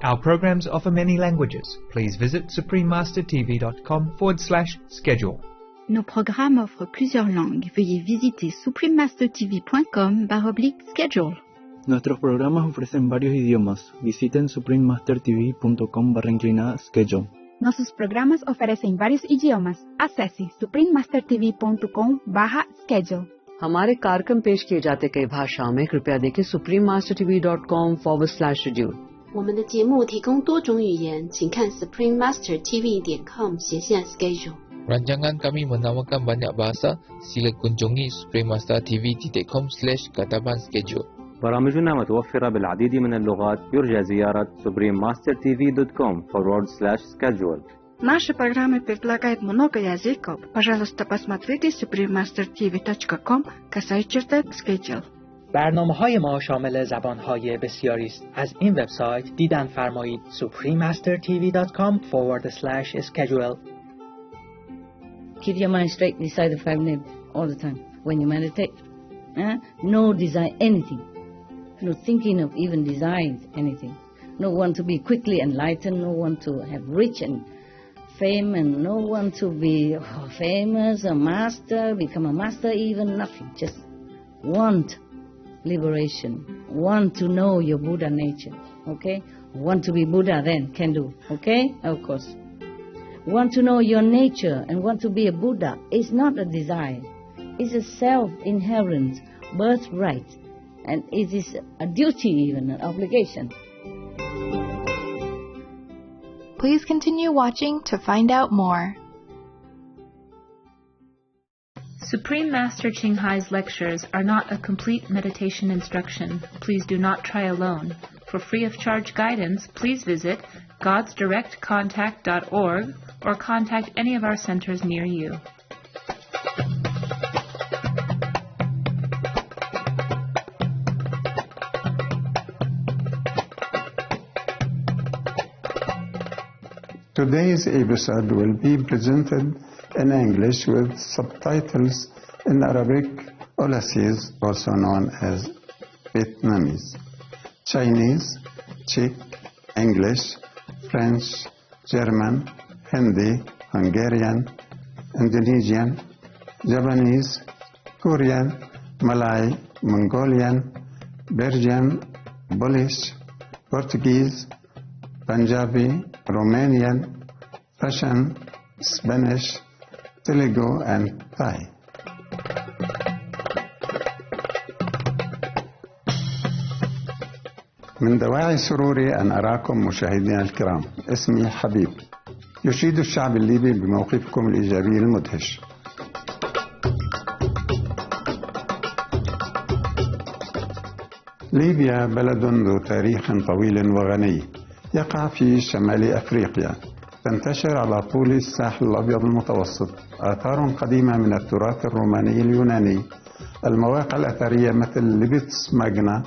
Our programs offer many languages. Please visit suprememastertv.com/schedule. Nos programmes offrent plusieurs langues. Veuillez visiter suprememastertv.com/schedule. Nuestros programas ofrecen varios idiomas. Visiten suprememastertv.com/schedule. Nossos programas oferecem vários idiomas. Acesse suprememastertv.com/schedule. हमारे कार्यक्रम पेश किए जाते कई भाषाओं में कृपया देखें suprememastertv.com/schedule。我们的节目提供多种语言，请看 suprememastertv.com/schedule。 Rancangan kami menawarkan banyak bahasa. Sila kunjungi suprememastertv.com/schedule. برامجنا متوفرة بالعديد من اللغات. يرجى زيارة suprememastertv.com/schedule. Наши программы предлагают много языков. Пожалуйста, посмотрите suprememastertv.com/schedule. برنامه‌های ما شامل زبان‌های بسیاری است. از این وبسایت دیدن فرمایید suprememastertv.com/schedule. Keep your mind straight beside the five nibs all the time when you meditate. No desire anything. No thinking of even desiring anything. No one to be quickly enlightened. No one to have rich and fame, and no one to be famous, a master, become a master, even nothing. Just want liberation. Want to know your Buddha nature. Okay? Want to be Buddha then can do. Okay? Of course. Want to know your nature and want to be a Buddha is not a desire. It's a self-inherent birthright. And it is a duty, even an obligation. Please continue watching to find out more. Supreme Master Ching Hai's lectures are not a complete meditation instruction. Please do not try alone. For free of charge guidance, please visit godsdirectcontact.org or contact any of our centers near you. Today's episode will be presented in English with subtitles in Arabic, Aulasese, also known as Vietnamese, Chinese, Czech, English, French, German, Hindi, Hungarian, Indonesian, Japanese, Korean, Malay, Mongolian, Belgian, Polish, Portuguese, Punjabi, Romanian, Russian, Spanish, Telugu, and Thai. من دواعي سروري أن أراكم مشاهدينا الكرام. اسمي حبيب. يشيد الشعب الليبي بموقفكم الإيجابي المدهش. ليبيا بلد ذو تاريخ طويل وغني يقع في شمال أفريقيا. تنتشر على طول الساحل الأبيض المتوسط آثار قديمة من التراث الروماني اليوناني. المواقع الأثرية مثل لبتس ماجنا،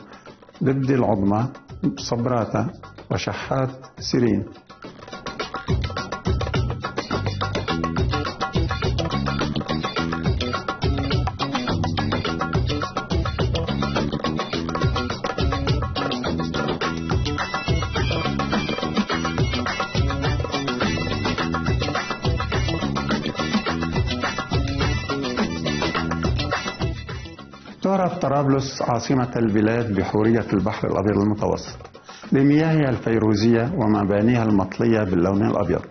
لبدي العظمى، صبراتا، وشحات سيرين. تعرف طرابلس عاصمة البلاد بحورية البحر الأبيض المتوسط لمياهها الفيروزية ومبانيها المطلية باللون الأبيض.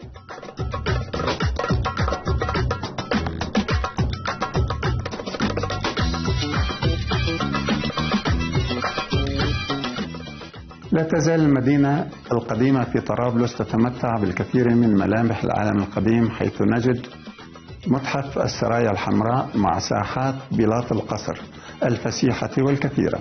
لا تزال المدينة القديمة في طرابلس تتمتع بالكثير من ملامح العالم القديم، حيث نجد متحف السرايا الحمراء مع ساحات بلاط القصر الفسيحة والكثيرة.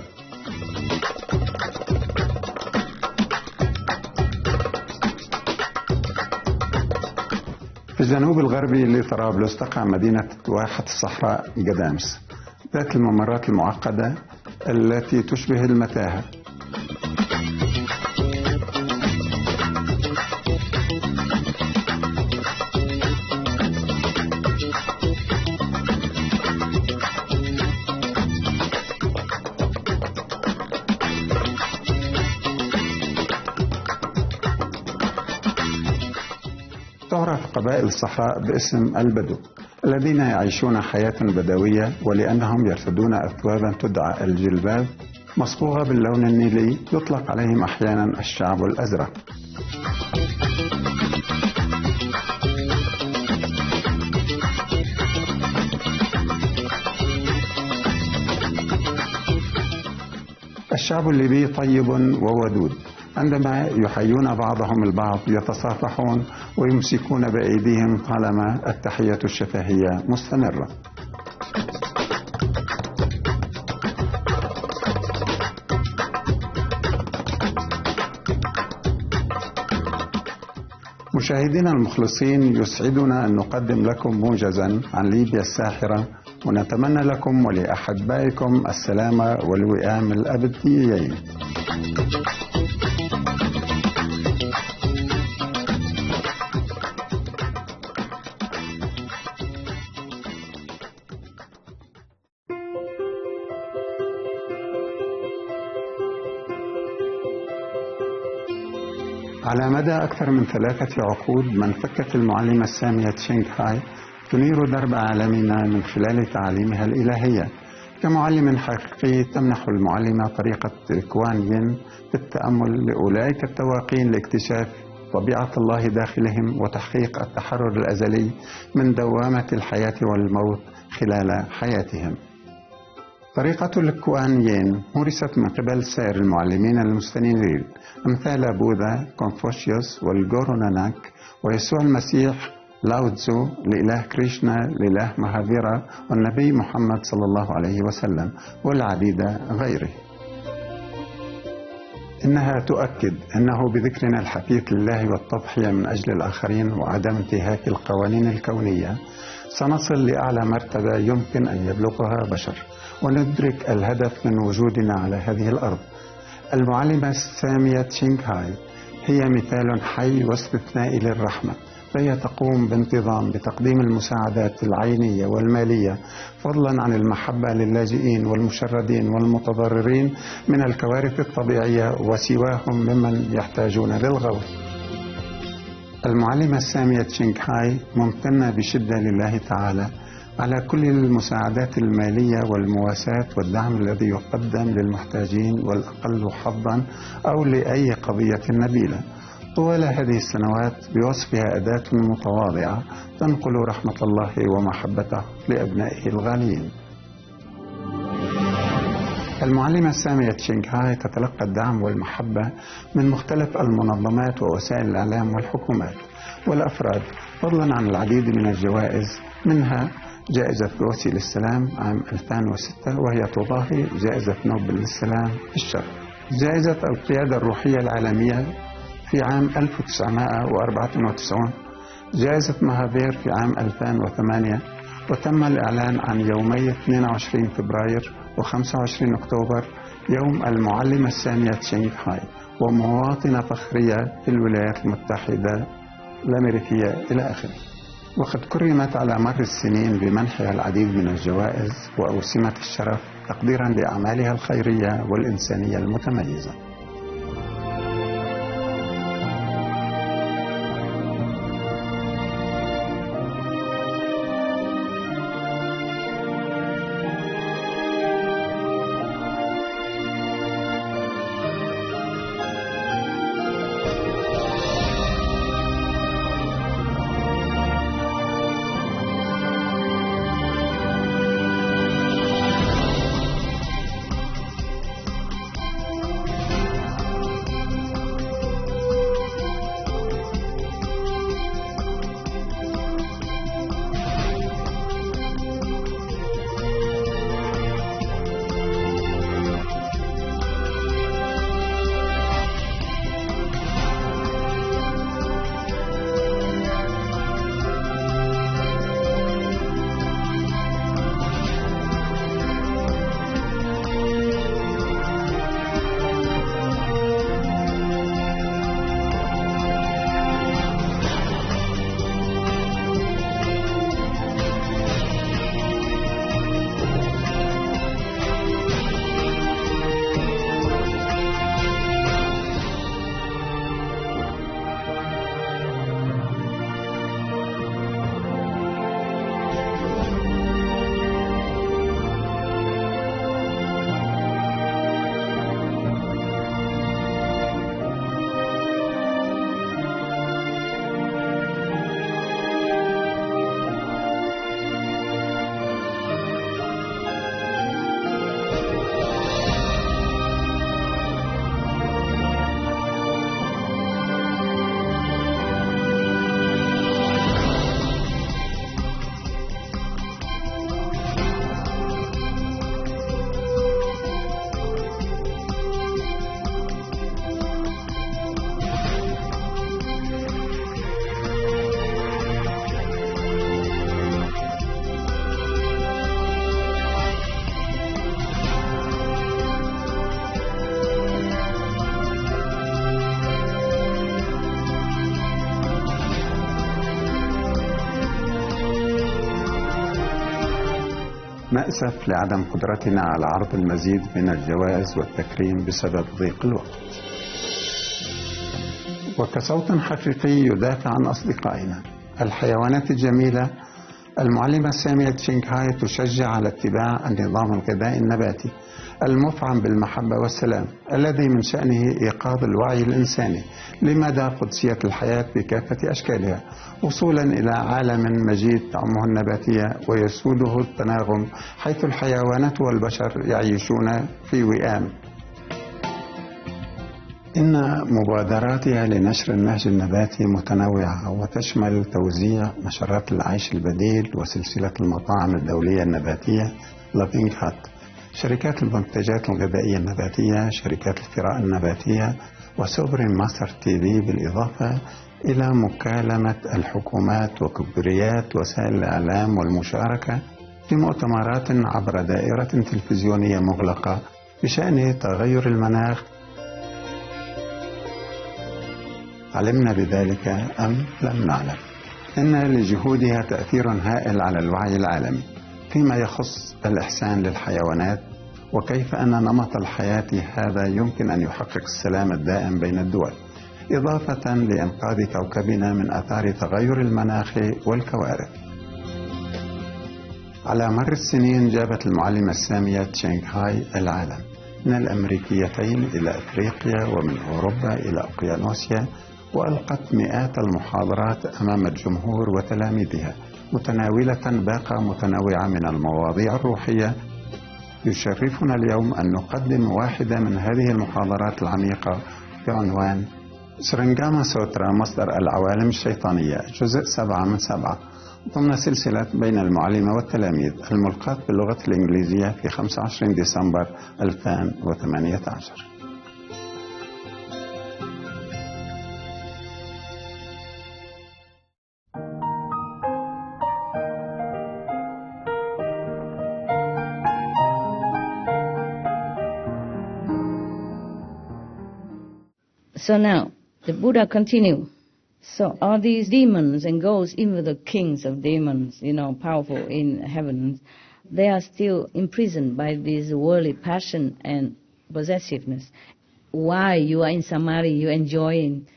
في الجنوب الغربي لطرابلس تقع مدينة واحة الصحراء قدامس ذات الممرات المعقدة التي تشبه المتاهة. تعرف قبائل الصحراء باسم البدو الذين يعيشون حياة بدوية، ولأنهم يرتدون أثوابا تدعى الجلباب مصبوغة باللون النيلي يطلق عليهم أحيانا الشعب الأزرق. الشعب الليبي طيب وودود، عندما يحيون بعضهم البعض يتصافحون ويمسكون بأيديهم طالما التحية الشفهية مستمرة. مشاهدينا المخلصين، يسعدنا أن نقدم لكم موجزا عن ليبيا الساحرة، ونتمنى لكم ولأحبائكم السلامة والوئام الأبديين. على مدى أكثر من 3 عقود منفكة المعلمة السامية تشينغ هاي تنير درب عالمنا من خلال تعاليمها الإلهية. كمعلم حقيقي تمنح المعلمة طريقة كوان ين بالتأمل لأولئك التواقين لاكتشاف طبيعة الله داخلهم وتحقيق التحرر الأزلي من دوامة الحياة والموت خلال حياتهم. طريقة الكوان ين مورست من قبل سائر المعلمين المستنيرين أمثال بوذا، كونفوشيوس، والجورو-ناناك، ويسوع المسيح، لاو تزو، لإله كريشنا، لإله مهافيرا، والنبي محمد صلى الله عليه وسلم، والعديد غيره. إنها تؤكد أنه بذكرنا الحثيث لله والتضحية من أجل الآخرين وعدم انتهاك القوانين الكونية سنصل لأعلى مرتبة يمكن أن يبلغها بشر، وندرك الهدف من وجودنا على هذه الأرض. المعلمة السامية تشينغ هاي هي مثال حي واستثنائي للرحمة، فهي تقوم بانتظام بتقديم المساعدات العينية والمالية، فضلا عن المحبة للاجئين والمشردين والمتضررين من الكوارث الطبيعية وسواهم ممن يحتاجون للغوث. المعلمة السامية تشينغ هاي ممتنة بشدة لله تعالى على كل المساعدات المالية والمواساة والدعم الذي يقدم للمحتاجين والأقل حظا أو لأي قضية نبيلة طوال هذه السنوات، بوصفها أداة متواضعة تنقل رحمة الله ومحبته لأبنائه الغاليين. المعلمة السامية تشينغ هاي تتلقى الدعم والمحبة من مختلف المنظمات ووسائل الإعلام والحكومات والأفراد، فضلا عن العديد من الجوائز، منها جائزة غوثي للسلام عام 2006، وهي تضاهي جائزة نوبل للسلام في الشرق، جائزة القيادة الروحية العالمية في عام 1994، جائزة مهافير في عام 2008، وتم الإعلان عن يومي 22 فبراير و25 أكتوبر يوم المعلمة السامية تشينغ هاي، ومواطنة فخرية في الولايات المتحدة الأمريكية إلى آخره. وقد كرمت على مر السنين بمنحها العديد من الجوائز وأوسمة الشرف تقديرا لأعمالها الخيرية والإنسانية المتميزة. نأسف لعدم قدرتنا على عرض المزيد من الجوائز والتكريم بسبب ضيق الوقت. وكصوت حقيقي يدافع عن أصدقائنا الحيوانات الجميلة، المعلمة سامية تشينغ هاي تشجع على اتباع النظام الغذائي النباتي المفعم بالمحبة والسلام، الذي من شأنه إيقاظ الوعي الإنساني لمدى قدسية الحياة بكافة أشكالها، وصولا إلى عالم مجيد تعمه النباتية ويسوده التناغم، حيث الحيوانات والبشر يعيشون في وئام. إن مبادراتها لنشر النهج النباتي متنوعة وتشمل توزيع نشرات العيش البديل وسلسلة المطاعم الدولية النباتية لافينغ هات، شركات المنتجات الغذائية النباتية، شركات القراءة النباتية، وسوبرين ماستر تي في، بالإضافة إلى مكالمة الحكومات وكبريات وسائل الإعلام والمشاركة في مؤتمرات عبر دائرة تلفزيونية مغلقة بشأن تغير المناخ. علمنا بذلك أم لم نعلم؟ إن لجهودها تأثير هائل على الوعي العالمي فيما يخص الإحسان للحيوانات، وكيف أن نمط الحياة هذا يمكن أن يحقق السلام الدائم بين الدول، إضافة لإنقاذ كوكبنا من آثار تغير المناخ والكوارث. على مر السنين جابت المعلمة سامية تشينغ هاي العالم من الأمريكيتين إلى أفريقيا ومن أوروبا إلى أوقيانوسيا، وألقت مئات المحاضرات أمام الجمهور وتلاميذها متناولة باقة متنوعة من المواضيع الروحية. يشرفنا اليوم أن نقدم واحدة من هذه المحاضرات العميقة بعنوان سرنجاما سوترا، مصدر العوالم الشيطانية، جزء 7 من 7، ضمن سلسلة بين المعلمة والتلاميذ، الملقاة باللغة الإنجليزية في 25 ديسمبر 2018. So now, the Buddha continued. So all these demons and ghosts, even the kings of demons, powerful in heaven, they are still imprisoned by this worldly passion and possessiveness. Why you are in Samadhi, you're enjoying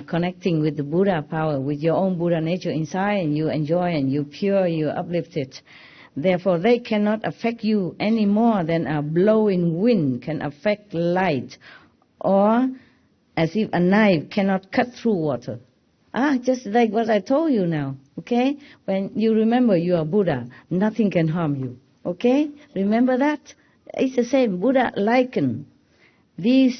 connecting with the Buddha power, with your own Buddha nature inside, and you enjoy and you're pure, you're uplifted. Therefore, they cannot affect you any more than a blowing wind can affect light, or as if a knife cannot cut through water. Just like what I told you now, okay? When you remember you are Buddha, nothing can harm you, okay? Remember that? It's the same. Buddha likened these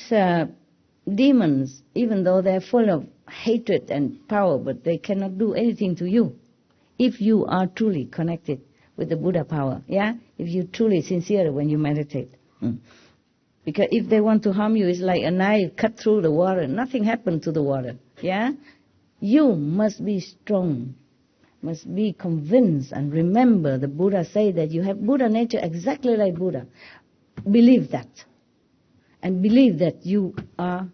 demons, even though they're full of hatred and power, but they cannot do anything to you if you are truly connected with the Buddha power, yeah? If you're truly sincere when you meditate. Because if they want to harm you, it's like a knife cut through the water. Nothing happened to the water, yeah? You must be strong, must be convinced, and remember the Buddha say that you have Buddha nature exactly like Buddha. Believe that. And believe that you are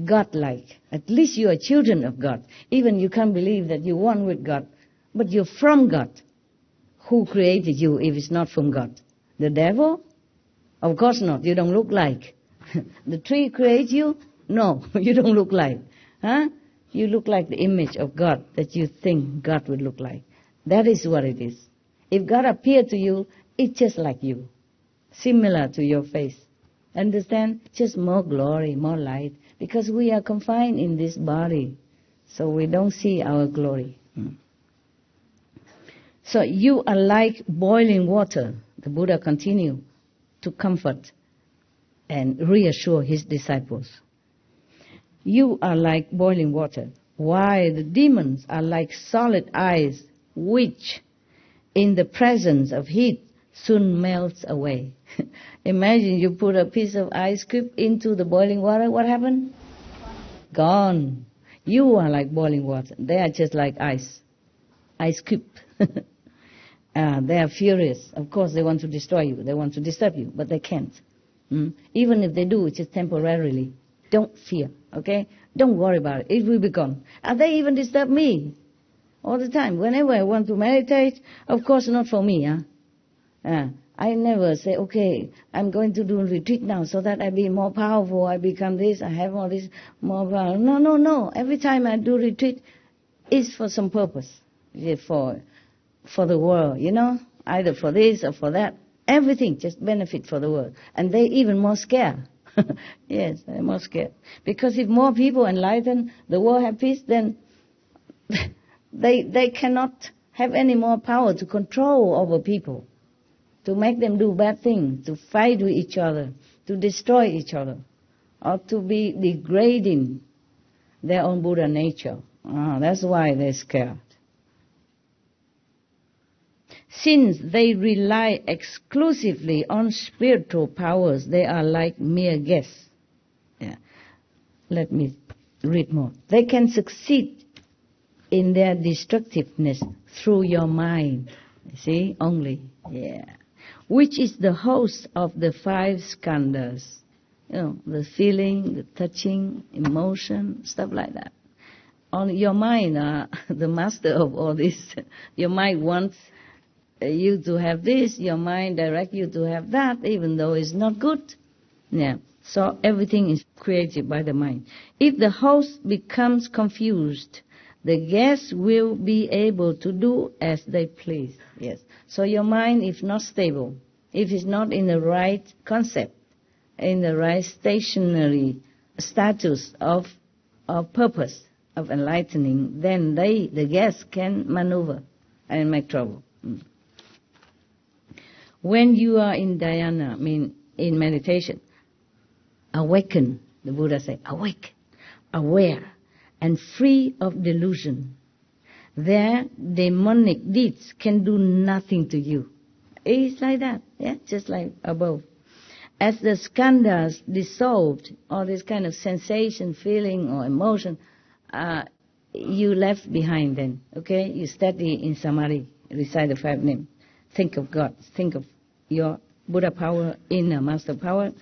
God-like. At least you are children of God. Even you can't believe that you're one with God. But you're from God. Who created you if it's not from God? The devil? Of course not. You don't look like. The tree creates you? No, you don't look like. You look like the image of God that you think God would look like. That is what it is. If God appeared to you, it's just like you. Similar to your face. Understand? Just more glory, more light. Because we are confined in this body. So we don't see our glory. So you are like boiling water. The Buddha continued to comfort and reassure his disciples. You are like boiling water, while the demons are like solid ice, which, in the presence of heat, soon melts away. Imagine you put a piece of ice cube into the boiling water, what happened? Gone. You are like boiling water. They are just like ice cube. They are furious. Of course, they want to destroy you. They want to disturb you, but they can't. Even if they do, it's just temporarily. Don't fear, okay? Don't worry about it. It will be gone. And they even disturb me all the time. Whenever I want to meditate, of course not for me. I never say, okay, I'm going to do a retreat now so that I be more powerful, I become this, I have all this more power. No. Every time I do retreat, it's for some purpose, for the world, either for this or for that. Everything just benefit for the world. And they even more scared. Yes, they're more scared. Because if more people enlighten, the world have peace, then they cannot have any more power to control over people, to make them do bad things, to fight with each other, to destroy each other, or to be degrading their own Buddha nature. That's why they're scared. Since they rely exclusively on spiritual powers, they are like mere guests. Let me read more. They can succeed in their destructiveness through your mind. See, only. Which is the host of the 5 skandhas. The feeling, the touching, emotion, stuff like that. On your mind, the master of all this. Your mind wants you to have this, your mind directs you to have that, even though it's not good. So everything is created by the mind. If the host becomes confused, the guests will be able to do as they please. Yes. So your mind, if not stable, if it's not in the right concept, in the right stationary status of purpose, of enlightening, then the guests can maneuver and make trouble. When you are in dhyana, in meditation, awaken, the Buddha said, awake, aware, and free of delusion. Their demonic deeds can do nothing to you. It's like that, just like above. As the skandhas dissolved, all this kind of sensation, feeling, or emotion, you left behind then, okay? You study in samadhi, recite the 5 names. Think of God, think of your Buddha power, inner master power.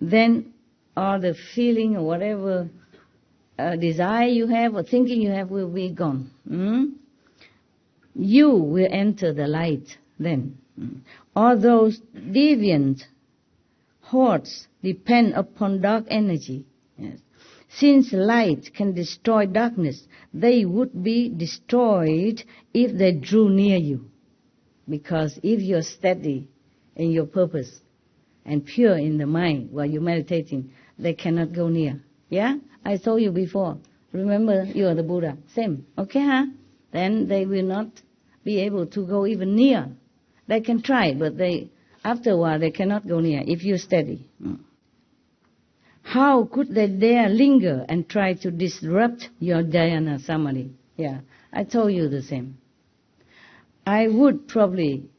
Then all the feeling or whatever desire you have or thinking you have will be gone. You will enter the light then. All those deviant hordes depend upon dark energy. Yes. Since light can destroy darkness, they would be destroyed if they drew near you. Because if you're steady in your purpose and pure in the mind while you're meditating, they cannot go near. I told you before. Remember, you are the Buddha. Same. Okay, Then they will not be able to go even near. They can try, but after a while they cannot go near if you're steady. How could they dare linger and try to disrupt your dhyana samadhi? I told you the same. I would probably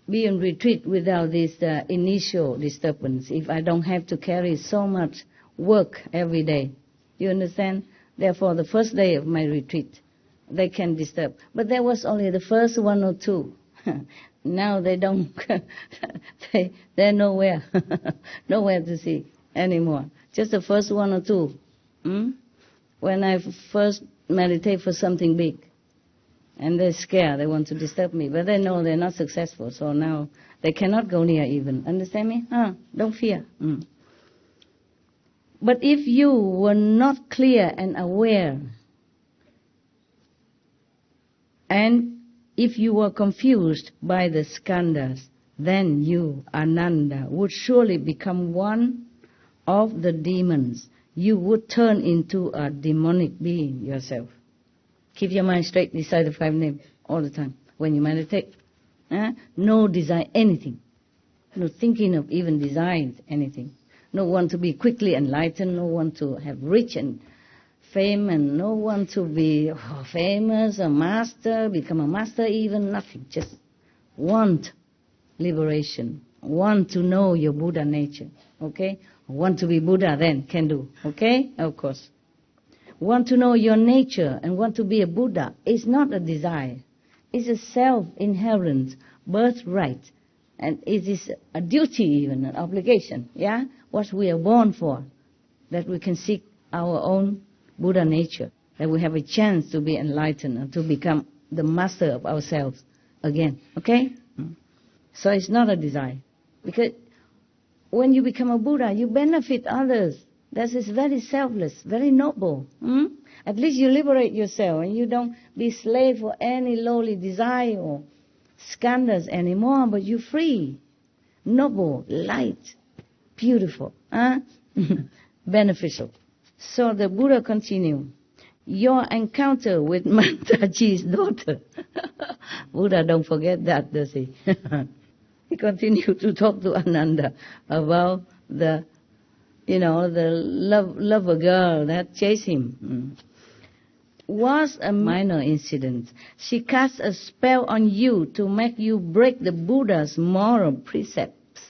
be in retreat without this initial disturbance if I don't have to carry so much work every day. You understand? Therefore, the first day of my retreat, they can disturb. But that was only the first 1 or 2. Now they don't, they're nowhere, nowhere to see anymore. Just the first 1 or 2. When I first meditate for something big. And they're scared, they want to disturb me. But they know they're not successful, so now they cannot go near even. Understand me? Don't fear. But if you were not clear and aware, and if you were confused by the skandhas, then you, Ananda, would surely become one of the demons. You would turn into a demonic being yourself. Keep your mind straight, recite the 5 names all the time when you meditate. No desire anything. No thinking of even desiring anything. No one to be quickly enlightened, no one to have rich and fame, and no one to be famous, a master, become a master even, nothing. Just want liberation, want to know your Buddha nature, okay? Want to be Buddha then, can do, okay? Of course. Want to know your nature and want to be a Buddha is not a desire. It's a self-inherent birthright. And it is a duty even, an obligation, what we are born for, that we can seek our own Buddha nature, that we have a chance to be enlightened and to become the master of ourselves again, okay? So it's not a desire. Because when you become a Buddha, you benefit others. That is very selfless, very noble. At least you liberate yourself and you don't be slave for any lowly desire or skandhas anymore, but you're free, noble, light, beautiful, beneficial. So the Buddha continued, your encounter with Mantaji's daughter. Buddha don't forget that, does he? He continued to talk to Ananda about the lover girl that chased him. Was a minor incident. She cast a spell on you to make you break the Buddha's moral precepts.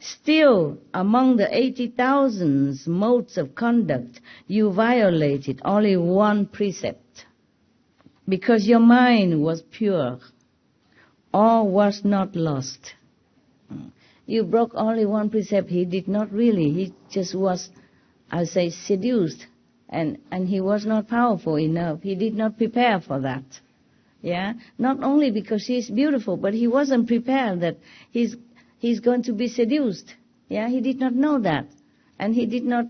Still, among the 80,000 modes of conduct, you violated only one precept. Because your mind was pure, all was not lost. You broke only one precept. He did not really. He just was, I say, seduced. And he was not powerful enough. He did not prepare for that. Yeah? Not only because she's beautiful, but he wasn't prepared that he's going to be seduced. Yeah? He did not know that. And he did not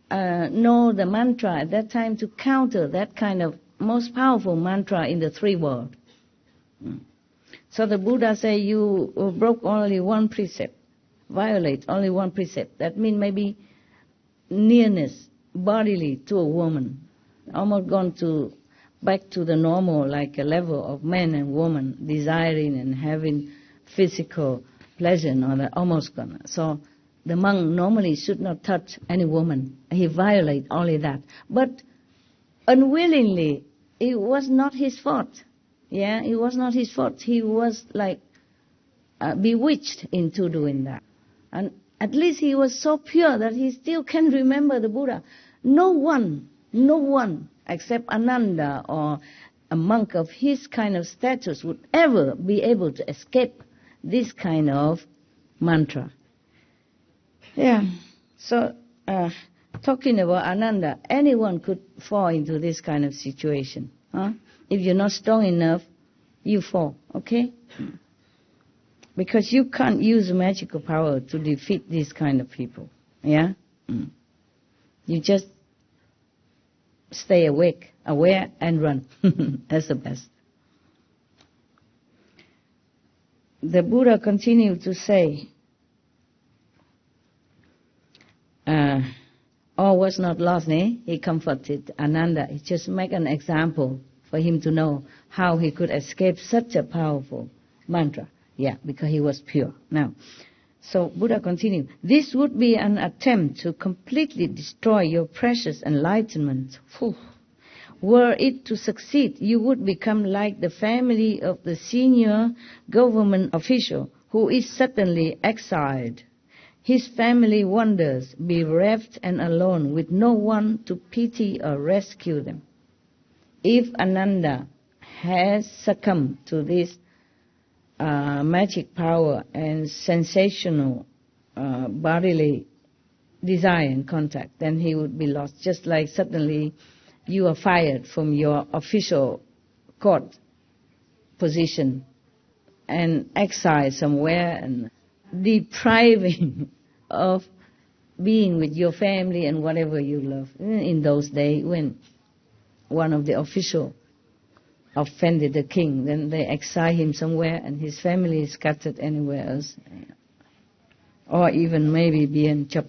know the mantra at that time to counter that kind of most powerful mantra in the three worlds. So the Buddha say you broke only one precept, violate only one precept. That means maybe nearness bodily to a woman, almost gone back to the normal, like a level of man and woman, desiring and having physical pleasure, almost gone. So the monk normally should not touch any woman. He violate only that. But unwillingly, it was not his fault. Yeah, it was not his fault. He was like bewitched into doing that. And at least he was so pure that he still can remember the Buddha. No one except Ananda or a monk of his kind of status would ever be able to escape this kind of mantra. Yeah, so talking about Ananda, anyone could fall into this kind of situation. If you're not strong enough, you fall, okay? Because you can't use magical power to defeat these kind of people, yeah? You just stay awake, aware, and run. That's the best. The Buddha continued to say, all was not lost, He comforted Ananda. He just make an example for him to know how he could escape such a powerful mantra. Yeah, because he was pure. Now, so Buddha continued, this would be an attempt to completely destroy your precious enlightenment. Were it to succeed, you would become like the family of the senior government official who is suddenly exiled. His family wanders, bereft and alone, with no one to pity or rescue them. If Ananda has succumbed to this magic power and sensational bodily desire and contact, then he would be lost. Just like suddenly you are fired from your official court position and exiled somewhere and depriving of being with your family and whatever you love. In those days when one of the officials offended the king, then they exile him somewhere and his family is scattered anywhere else. Or even maybe being chop.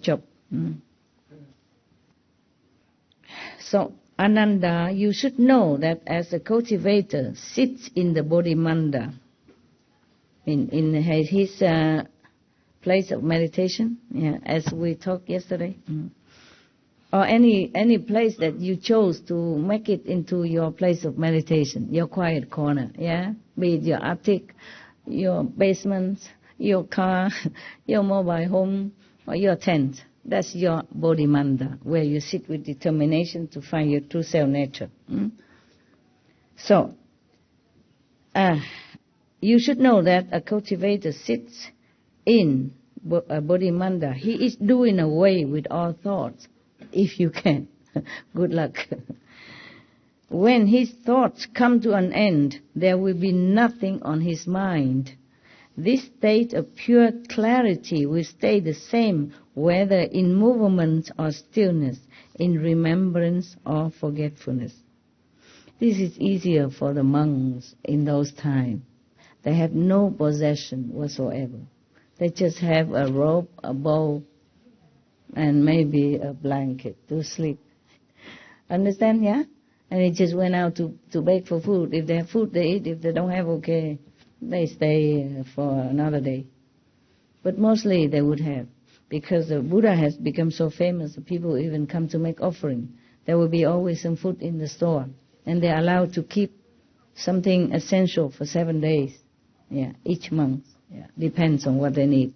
So, Ananda, you should know that as a cultivator sits in the Bodhimanda, in his place of meditation, as we talked yesterday, or any place that you chose to make it into your place of meditation, your quiet corner, be it your attic, your basement, your car, your mobile home, or your tent. That's your Bodhimanda, where you sit with determination to find your true self nature. So, you should know that a cultivator sits in a Bodhimanda. He is doing away with all thoughts, if you can. Good luck. When his thoughts come to an end, there will be nothing on his mind. This state of pure clarity will stay the same whether in movement or stillness, in remembrance or forgetfulness. This is easier for the monks in those times. They have no possession whatsoever. They just have a rope, a bowl, and maybe a blanket to sleep. Understand, yeah? And they just went out to beg for food. If they have food, they eat. If they don't have, okay, they stay for another day. But mostly they would have. Because the Buddha has become so famous, people even come to make offering. There will be always some food in the store. And they're allowed to keep something essential for 7 days. Yeah, each month. Yeah, depends on what they need.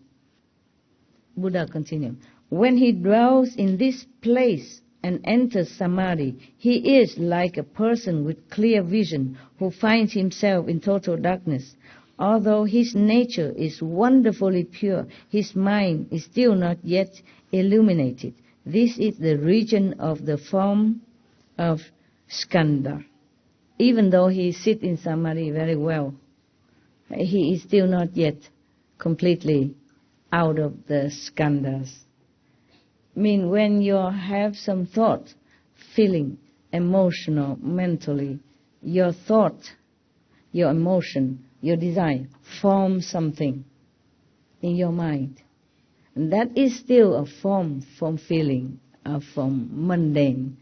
Buddha continued. When he dwells in this place and enters samadhi, he is like a person with clear vision who finds himself in total darkness. Although his nature is wonderfully pure, his mind is still not yet illuminated. This is the region of the form of skandha. Even though he sits in samadhi very well, he is still not yet completely out of the skandhas. I mean, when you have some thought, feeling, emotional, mentally, your thought, your emotion, your desire form something in your mind. And that is still a form from feeling, from mundane.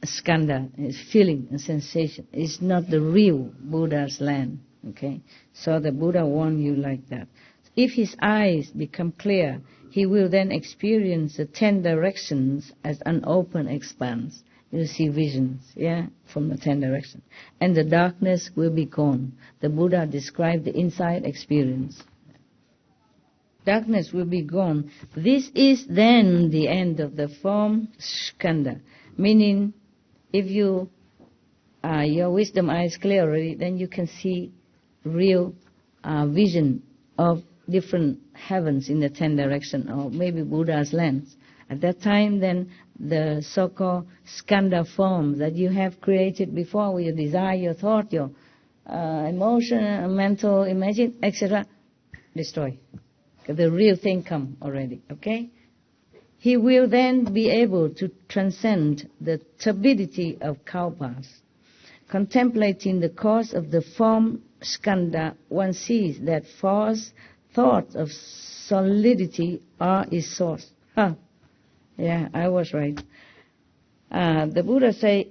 Skandha is feeling and sensation. It's not the real Buddha's land. Okay? So the Buddha warned you like that. If his eyes become clear, he will then experience the 10 directions as an open expanse. You see visions, yeah, from the 10 directions. And the darkness will be gone. The Buddha described the inside experience. Darkness will be gone. This is then the end of the form skandha. Meaning, if your wisdom eye is clear already, then you can see real vision of different heavens in the 10 directions, or maybe Buddha's lands. At that time, then the so-called skandha forms that you have created before, with your desire, your thought, your emotion, mental, imagine, etc., destroy. The real thing come already, okay? He will then be able to transcend the turbidity of kalpas. Contemplating the cause of the form skandha, one sees that false thoughts of solidity are its source. Yeah, I was right. The Buddha say,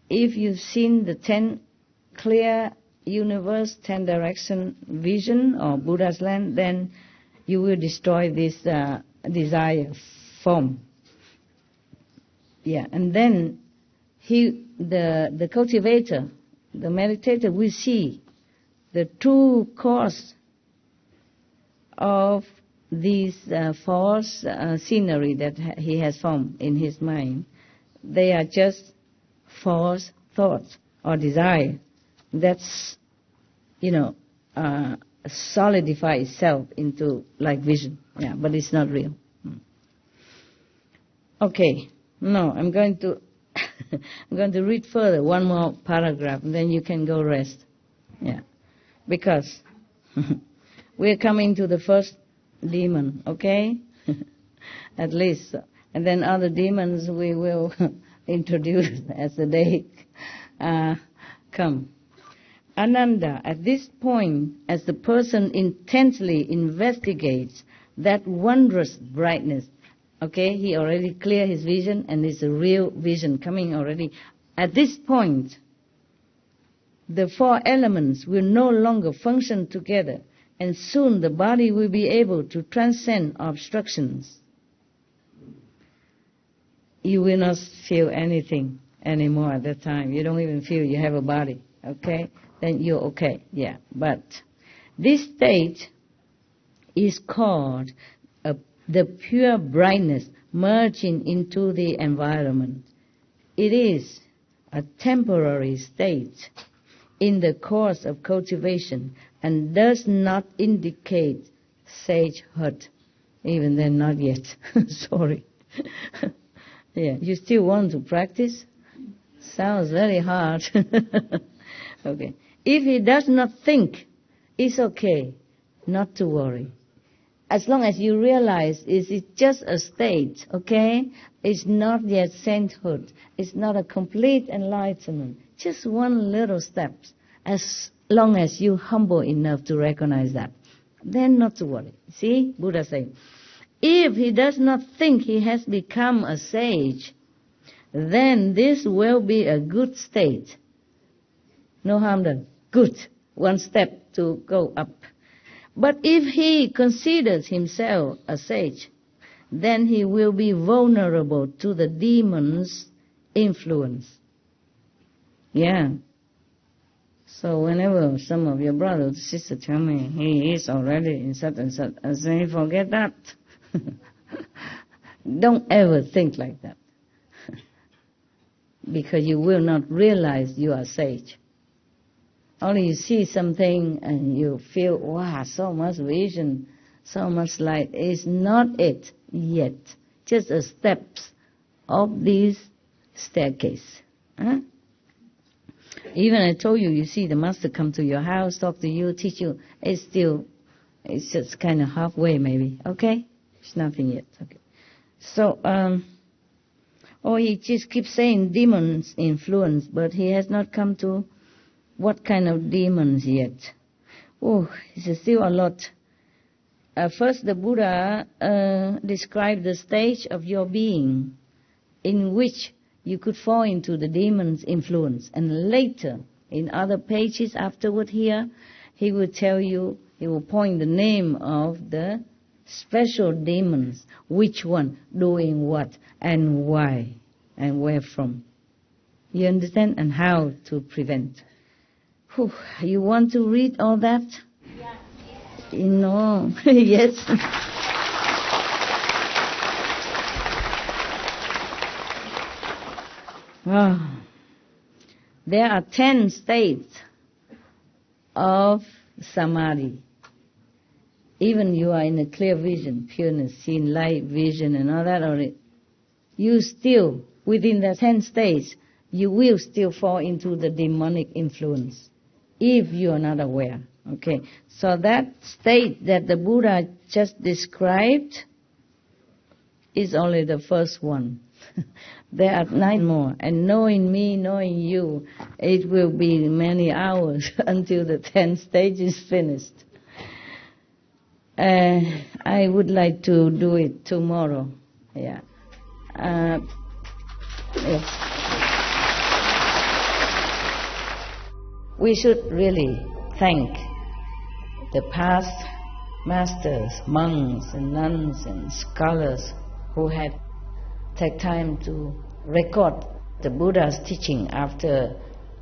if you've seen the 10 clear universe, 10 direction vision, or Buddha's land, then you will destroy this desire form. Yeah, and then the cultivator, the meditator, will see the true cause of these false scenery that he has formed in his mind. They are just false thoughts or desire that's, solidify itself into like vision. Yeah, but it's not real. Okay, no, I'm going to I'm going to read further, one more paragraph, and then you can go rest. Yeah, because we're coming to the first demon, okay? At least. And then other demons we will introduce as the day come. Ananda, at this point, as the person intently investigates that wondrous brightness, okay, he already cleared his vision and it's a real vision coming already. At this point, the 4 elements will no longer function together, and soon the body will be able to transcend obstructions. You will not feel anything anymore at that time. You don't even feel you have a body, okay? Then you're okay, yeah. But this state is called the pure brightness merging into the environment. It is a temporary state in the course of cultivation and does not indicate sagehood. Even then, not yet. Sorry. Yeah, you still want to practice? Sounds very hard. Okay. If he does not think, it's okay. not to worry. As long as you realize it's just a state, okay? It's not yet sainthood. It's not a complete enlightenment. Just one little step. As long as you humble enough to recognize that, then not to worry. See, Buddha saying, if he does not think he has become a sage, then this will be a good state. No harm done. Good. One step to go up. But if he considers himself a sage, then he will be vulnerable to the demon's influence. Yeah. So whenever some of your brothers or sisters tell me he is already in such and such, I say, forget that. Don't ever think like that. Because you will not realize you are sage. Only you see something and you feel, wow, so much vision, so much light. It's not it yet. Just a steps of this staircase. Huh? Even I told you, you see the master come to your house, talk to you, teach you. It's just kind of halfway maybe. Okay? It's nothing yet. Okay. So, he just keeps saying demons influence, but he has not come to what kind of demons yet? Oh, it's still a lot. First, the Buddha described the stage of your being in which you could fall into the demon's influence. And later, in other pages afterward here, he will tell you, he will point the name of the special demons, which one, doing what, and why, and where from. You understand? And how to prevent. Whew, you want to read all that? Yeah. No. Yes. There are 10 states of samadhi. Even you are in a clear vision, pureness, seeing light, vision and all that already. You still, within the 10 states, you will still fall into the demonic influence. If you are not aware. Okay. So that state that the Buddha just described is only the first one. There are 9 more. And knowing me, knowing you, it will be many hours until the 10th stage is finished. I would like to do it tomorrow. Yeah. Yes. We should really thank the past masters, monks and nuns and scholars who had taken time to record the Buddha's teaching after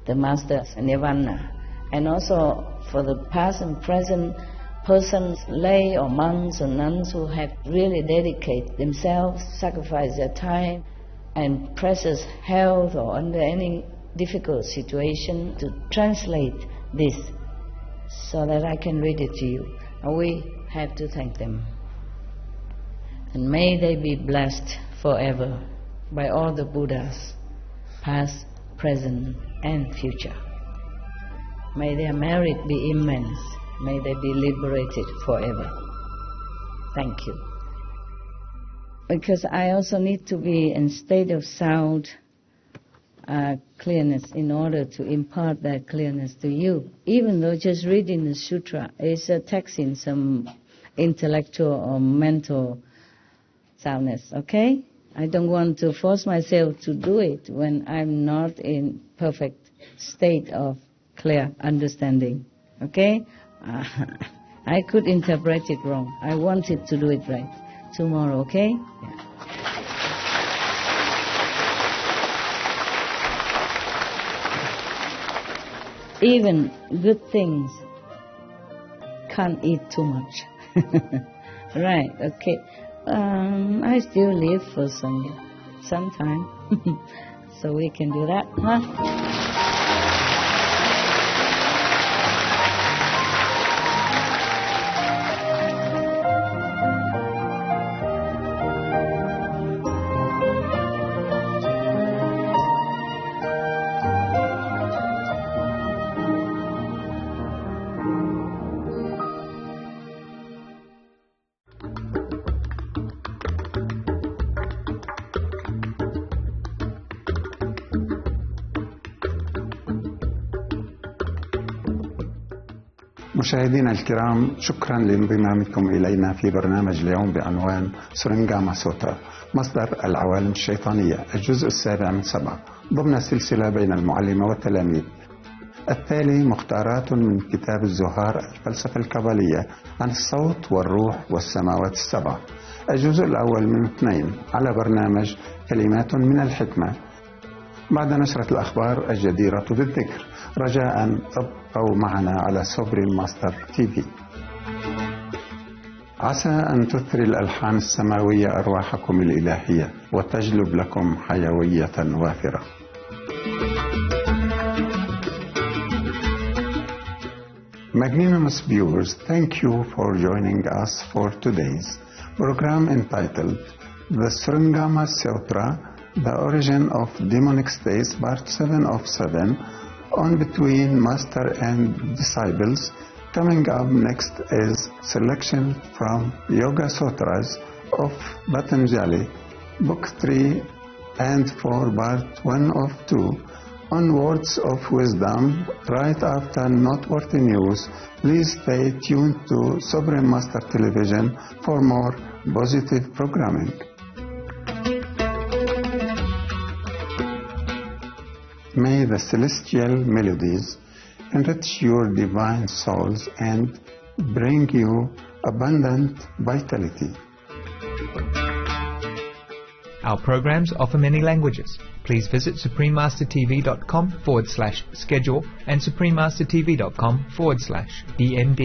the master's nirvana. And also for the past and present persons, lay or monks or nuns who had really dedicated themselves, sacrificed their time and precious health or under any difficult situation to translate this so that I can read it to you. And we have to thank them. And may they be blessed forever by all the Buddhas, past, present and future. May their merit be immense. May they be liberated forever. Thank you. Because I also need to be in state of sound clearness in order to impart that clearness to you. Even though just reading the sutra is taxing some intellectual or mental soundness, okay? I don't want to force myself to do it when I'm not in perfect state of clear understanding, okay? I could interpret it wrong. I wanted to do it right. Tomorrow, okay? Yeah. Even good things can't eat too much. Right, okay. I still live for some time. So we can do that, huh? مشاهدينا الكرام، شكرا لانضمامكم إلينا في برنامج اليوم بعنوان سورنغاما سوترا، مصدر العوالم الشيطانية، الجزء السابع من 7 ضمن سلسلة بين المعلمة والتلاميذ. التالي مختارات من كتاب الزهار الفلسفة الكابالية عن الصوت والروح والسماوات السبع، الجزء الأول من 2 على برنامج كلمات من الحكمة، بعد نشرة الأخبار الجديرة بالذكر. رجاء تبقوا معنا على سوبرين ماستر تي في. عسى أن تثري الألحان السماوية أرواحكم الإلهية وتجلب لكم حيوية وافرة. Magnanimous viewers, thank you for joining us for today's program entitled The Surangama Sutra, The Origin of Demonic States, Part 7 of 7, on Between Master and Disciples. Coming up next is selection from Yoga Sutras of Patanjali, Book 3 and 4, Part 1 of 2, on Words of Wisdom, right after Noteworthy News. Please stay tuned to Supreme Master Television for more positive programming. May the celestial melodies enrich your divine souls and bring you abundant vitality. Our programs offer many languages. Please visit suprememastertv.com/schedule and suprememastertv.com/DND.